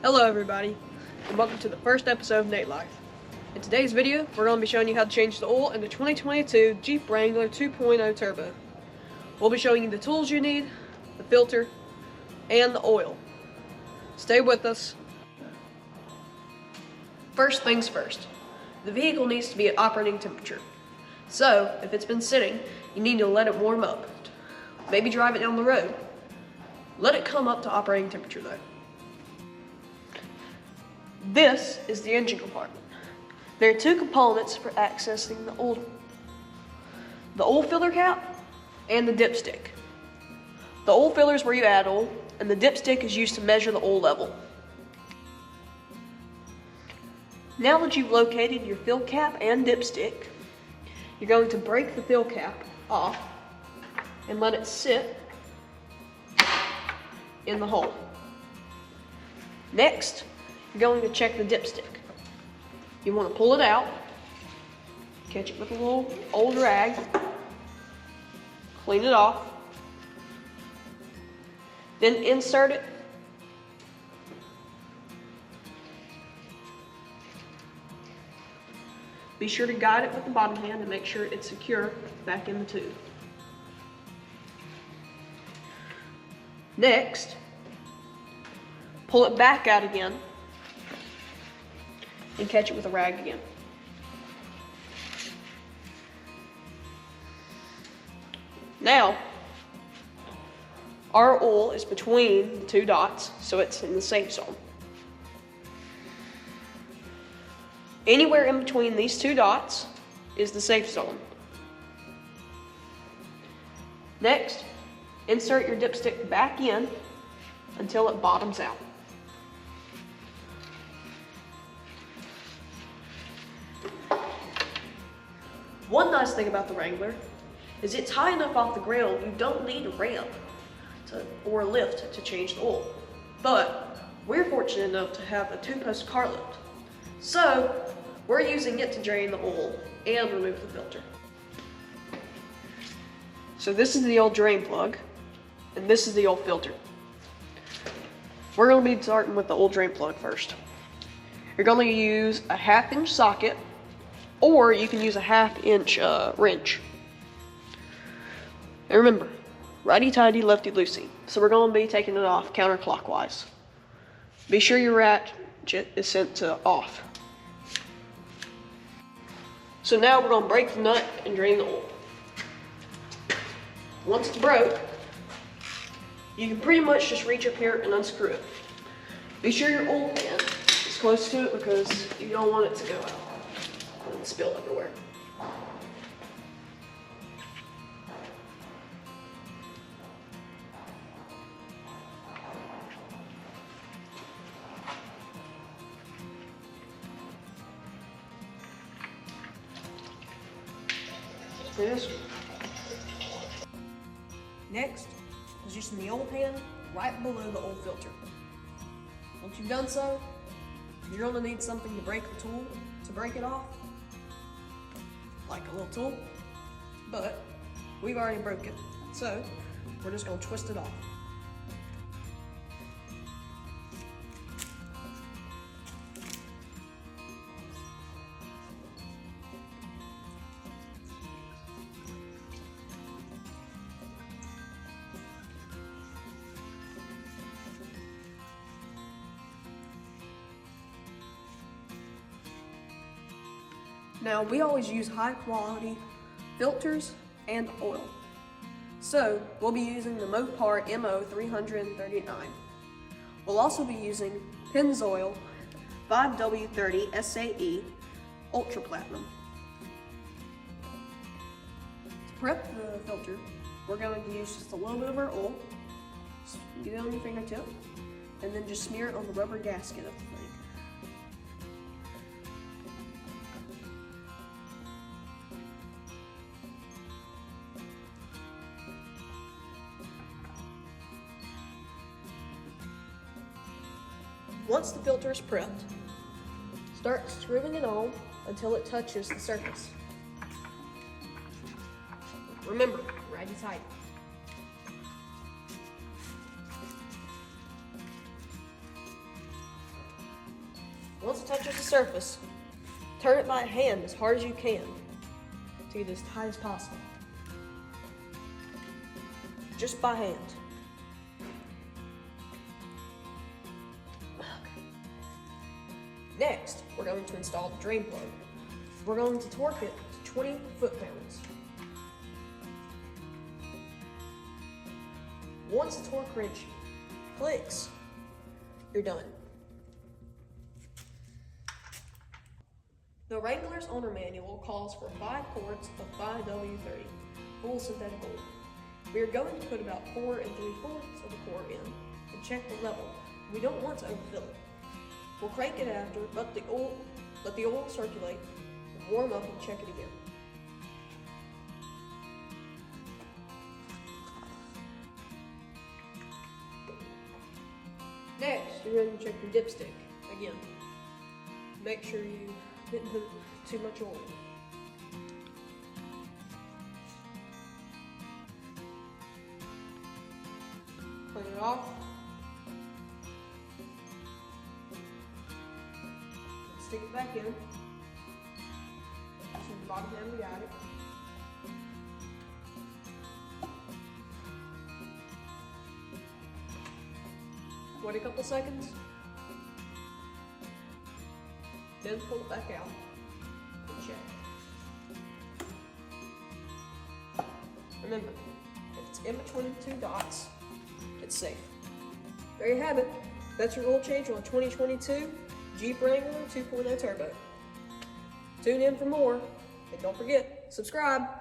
Hello everybody, and welcome to the first episode of Nate Life. In today's video, we're going to be showing you how to change the oil in the 2022 Jeep Wrangler 2.0 Turbo. We'll be showing you the tools you need, the filter, and the oil. Stay with us. First things first, the vehicle needs to be at operating temperature. So, if it's been sitting, you need to let it warm up. Maybe drive it down the road. Let it come up to operating temperature though. This is the engine compartment. There are two components for accessing the oil. The oil filler cap and the dipstick. The oil filler is where you add oil, and the dipstick is used to measure the oil level. Now that you've located your fill cap and dipstick, you're going to break the fill cap off and let it sit in the hole. Next, you're going to check the dipstick. You want to pull it out, catch it with a little old rag, clean it off, then insert it. Be sure to guide it with the bottom hand to make sure it's secure back in the tube. Next, pull it back out again and catch it with a rag again. Now, our oil is between the two dots, so it's in the safe zone. Anywhere in between these two dots is the safe zone. Next, insert your dipstick back in until it bottoms out. One nice thing about the Wrangler is it's high enough off the ground you don't need a ramp or a lift to change the oil. But we're fortunate enough to have a two-post car lift. So we're using it to drain the oil and remove the filter. So this is the old drain plug, and this is the old filter. We're going to be starting with the old drain plug first. You're going to use a 1/2 inch socket, or you can use a 1/2 inch wrench. And remember, righty-tighty, lefty-loosey. So we're going to be taking it off counterclockwise. Be sure your ratchet is set to off. So now we're going to break the nut and drain the oil. Once it's broke, you can pretty much just reach up here and unscrew it. Be sure your oil pan is close to it because you don't want it to go out and spill everywhere. Next, position the oil pan right below the oil filter. Once you've done so, you're going to need something to break the tool to break it off, like a little tool, but we've already broke it, so we're just going to twist it off. Now, we always use high quality filters and oil. So, we'll be using the Mopar MO339. We'll also be using Pennzoil 5W30 SAE Ultra Platinum. To prep the filter, we're going to use just a little bit of our oil, get it on your fingertip, and then just smear it on the rubber gasket of the thing. Once the filter is prepped, start screwing it on until it touches the surface. Remember, righty-tighty. Once it touches the surface, turn it by hand as hard as you can to get it as tight as possible. Just by hand. Next, we're going to install the drain plug. We're going to torque it to 20 foot-pounds. Once the torque wrench clicks, you're done. The Wrangler's owner manual calls for 5 quarts of Ft-Lbs 30, full synthetic oil. We are going to put about 4 3/4 of the quart in and check the level. We don't want to overfill it. We'll crank it after, let the oil circulate, and warm up and check it again. Next, you're going to check your dipstick again. Make sure you didn't put too much oil. Clean it off. Stick it back in. Just in the bottom end, we got it. Wait a couple seconds. Then pull it back out and check. Remember, if it's in between 2 dots, it's safe. There you have it. That's your oil change on 2022 Jeep Wrangler 2.0 Turbo. Tune in for more, and don't forget, subscribe.